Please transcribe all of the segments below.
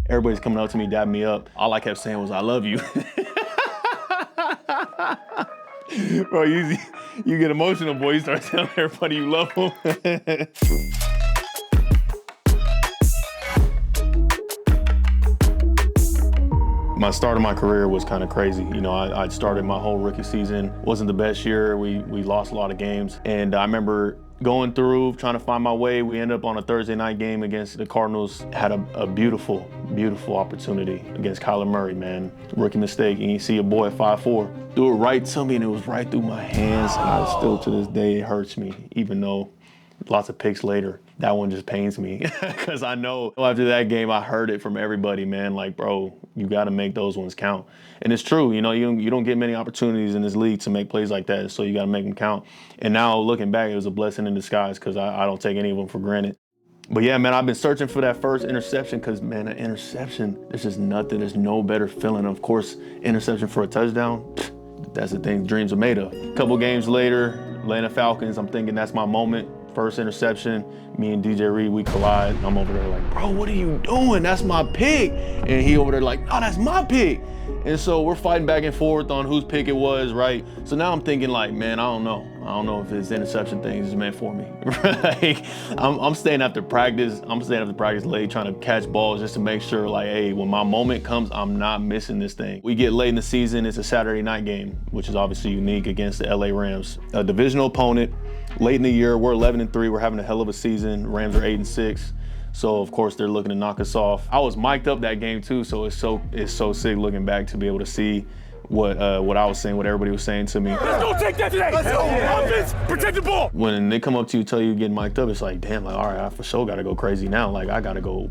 Everybody's coming up to me, dabbing me up. All I kept saying was, I love you. Bro, you get emotional, boy. You start telling everybody you love them. My start of my career was kind of crazy. You know, I started my whole rookie season. Wasn't the best year. We lost a lot of games. And I remember going through, trying to find my way. We ended up on a Thursday night game against the Cardinals. Had a beautiful, beautiful opportunity against Kyler Murray, man. Rookie mistake, and you see a boy at 5'4", threw it right to me, and it was right through my hands. And I still, to this day, it hurts me, even though lots of picks later. That one just pains me because I know after that game, I heard it from everybody, man. Like, bro, you got to make those ones count. And it's true, you know, you don't get many opportunities in this league to make plays like that, so you got to make them count. And now looking back, it was a blessing in disguise because I don't take any of them for granted. But yeah, man, I've been searching for that first interception because, man, an interception, there's just nothing. There's no better feeling. Of course, interception for a touchdown, that's the thing dreams are made of. A couple games later, Atlanta Falcons, I'm thinking that's my moment. First interception, me and DJ Reed, we collide. I'm over there like, bro, what are you doing? That's my pick. And he over there like, no, that's my pick. And so we're fighting back and forth on whose pick it was, right? So now I'm thinking like, man, I don't know. I don't know if this interception thing is meant for me. Like, I'm staying after practice. I'm staying after practice late trying to catch balls just to make sure like, hey, when my moment comes, I'm not missing this thing. We get late in the season. It's a Saturday night game, which is obviously unique against the LA Rams, a divisional opponent. Late in the year, we're 11-3. We're having a hell of a season. Rams are 8-6. So of course they're looking to knock us off. I was mic'd up that game too, so it's so sick looking back to be able to see what I was saying, what everybody was saying to me. Let's go take that today. Let's go. Offense, protect the ball. When they come up to you, tell you you're getting mic'd up, it's like, damn, like, all right, I for sure gotta go crazy now. Like, I gotta go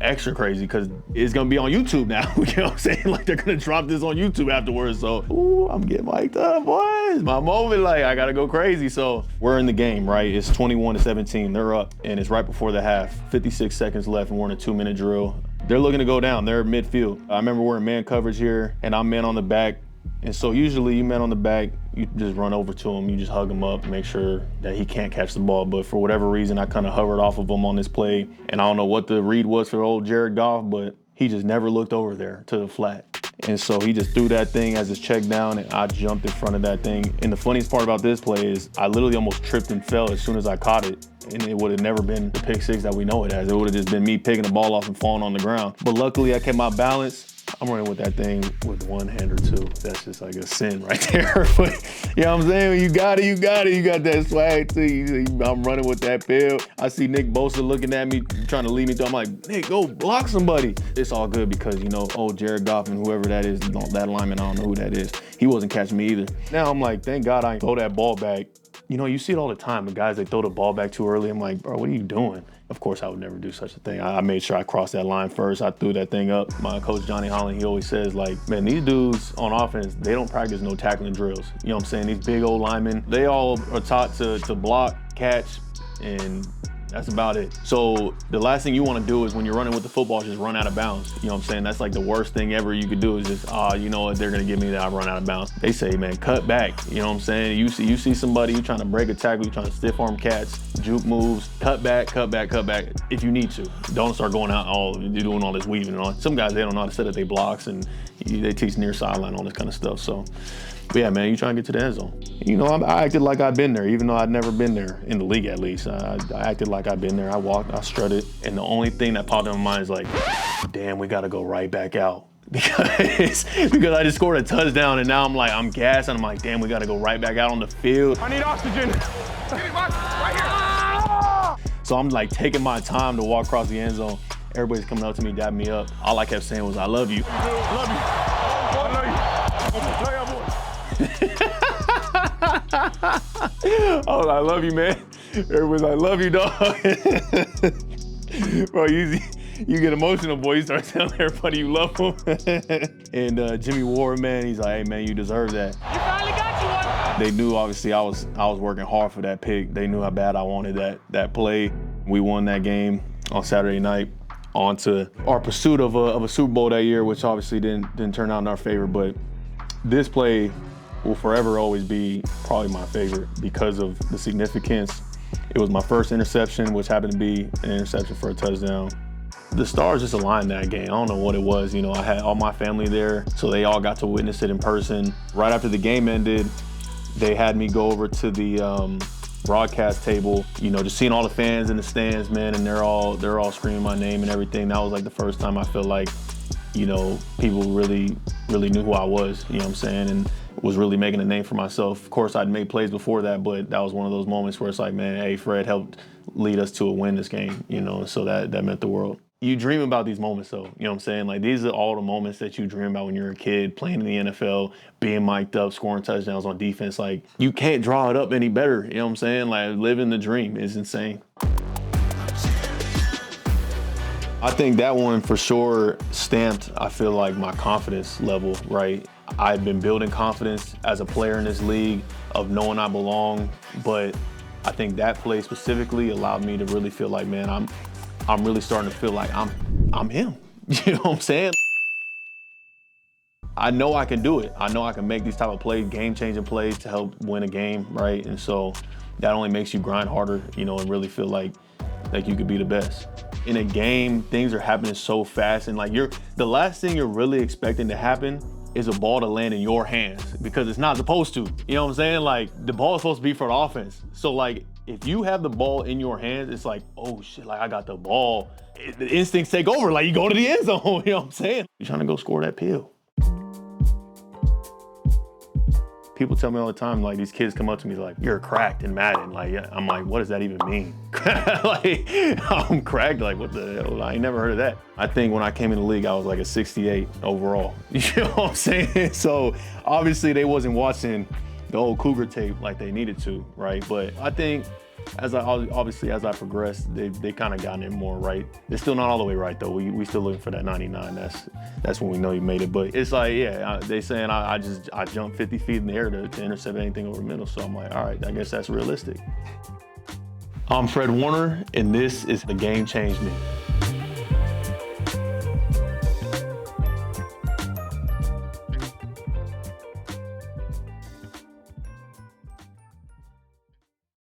extra crazy because it's gonna be on YouTube now. You know what I'm saying? Like, they're gonna drop this on YouTube afterwards. So, ooh, I'm getting mic'd up, boy. It's my moment. Like, I gotta go crazy. So we're in the game, right? It's 21-17. They're up, and it's right before the half. 56 seconds left, and we're in a 2-minute drill. They're looking to go down. They're midfield. I remember we're in man coverage here, and I'm man on the back. And so usually you man on the back, you just run over to him, you just hug him up, make sure that he can't catch the ball. But for whatever reason, I kind of hovered off of him on this play. And I don't know what the read was for old Jared Goff, but he just never looked over there to the flat. And so he just threw that thing as his check down, and I jumped in front of that thing. And the funniest part about this play is I literally almost tripped and fell as soon as I caught it. And it would have never been the pick six that we know it as. It would have just been me picking the ball off and falling on the ground. But luckily I kept my balance. I'm running with that thing with one hand or two. That's just like a sin right there. But you know what I'm saying? You got it. You got that swag too. I'm running with that pill. I see Nick Bosa looking at me, trying to lead me through. I'm like, Nick, go block somebody. It's all good because, you know, old Jared Goff and whoever that is, that lineman, I don't know who that is. He wasn't catching me either. Now I'm like, thank God I throw that ball back. You know, you see it all the time. The guys, they throw the ball back too early. I'm like, bro, what are you doing? Of course, I would never do such a thing. I made sure I crossed that line first. I threw that thing up. My coach, Johnny Holland, he always says, like, man, these dudes on offense, they don't practice no tackling drills. You know what I'm saying? These big old linemen, they all are taught to block, catch, and that's about it. So the last thing you want to do is when you're running with the football, just run out of bounds. You know what I'm saying? That's like the worst thing ever you could do is just, you know what, they're going to give me that, I run out of bounds. They say, man, cut back. You know what I'm saying? You see somebody, you trying to break a tackle, you trying to stiff arm cats, juke moves, cut back if you need to. Don't start going out doing all this weaving and all. Some guys, they don't know how to set up their blocks, and they teach near sideline, all this kind of stuff. So, but yeah, man, you trying to get to the end zone. You know, I acted like I'd been there, even though I'd never been there, in the league at least. I acted like I'd been there. I walked, I strutted, and the only thing that popped in my mind is like, damn, we gotta go right back out. Because I just scored a touchdown, and now I'm gassed, and I'm like, damn, we gotta go right back out on the field. I need oxygen. Right here. So I'm like taking my time to walk across the end zone. Everybody's coming up to me, dabbing me up. All I kept saying was, I love you. I love you. I love you. Oh, I love you, man. Everybody's like, I love you, dog. Bro, you get emotional, boy. You start telling everybody you love them. And Jimmy Ward, man, he's like, hey, man, you deserve that. You finally got you one. They knew, obviously, I was working hard for that pick. They knew how bad I wanted that play. We won that game on Saturday night. On to our pursuit of a Super Bowl that year, which obviously didn't turn out in our favor. But this play will forever always be probably my favorite because of the significance. It was my first interception, which happened to be an interception for a touchdown. The stars just aligned that game. I don't know what it was. You know, I had all my family there, so they all got to witness it in person. Right after the game ended, they had me go over to the broadcast table, you know, just seeing all the fans in the stands, man, and they're all screaming my name and everything. That was like the first time I felt like, you know, people really knew who I was, you know what I'm saying, and was really making a name for myself. Of course, I'd made plays before that, but that was one of those moments where it's like, man, hey, Fred helped lead us to a win this game, you know, so that meant the world. You dream about these moments though, you know what I'm saying? Like these are all the moments that you dream about when you're a kid, playing in the NFL, being mic'd up, scoring touchdowns on defense. Like you can't draw it up any better, you know what I'm saying? Like living the dream is insane. I think that one for sure stamped, I feel like, my confidence level, right? I've been building confidence as a player in this league of knowing I belong, but I think that play specifically allowed me to really feel like, man, I'm really starting to feel like I'm him. You know what I'm saying? I know I can do it. I know I can make these type of plays, game-changing plays to help win a game, right? And so that only makes you grind harder, you know, and really feel like you could be the best. In a game, things are happening so fast, and like the last thing you're really expecting to happen is a ball to land in your hands because it's not supposed to. You know what I'm saying? Like the ball is supposed to be for the offense. So like if you have the ball in your hands, it's like, oh shit, like I got the ball. The instincts take over, like you go to the end zone, you know what I'm saying? You're trying to go score that pill. People tell me all the time, like these kids come up to me like, you're cracked in Madden. Like, I'm like, what does that even mean? Like, I'm cracked, like what the hell? I ain't never heard of that. I think when I came in the league, I was like a 68 overall. You know what I'm saying? So obviously they wasn't watching the old Cougar tape like they needed to, right? But I think as I progressed, they kind of gotten it more right. It's still not all the way right though. We still looking for that 99. That's when we know you made it. But it's like, yeah, they saying I jumped 50 feet in the air to intercept anything over the middle. So I'm like, all right, I guess that's realistic. I'm Fred Warner, and this is The Game Changed Me.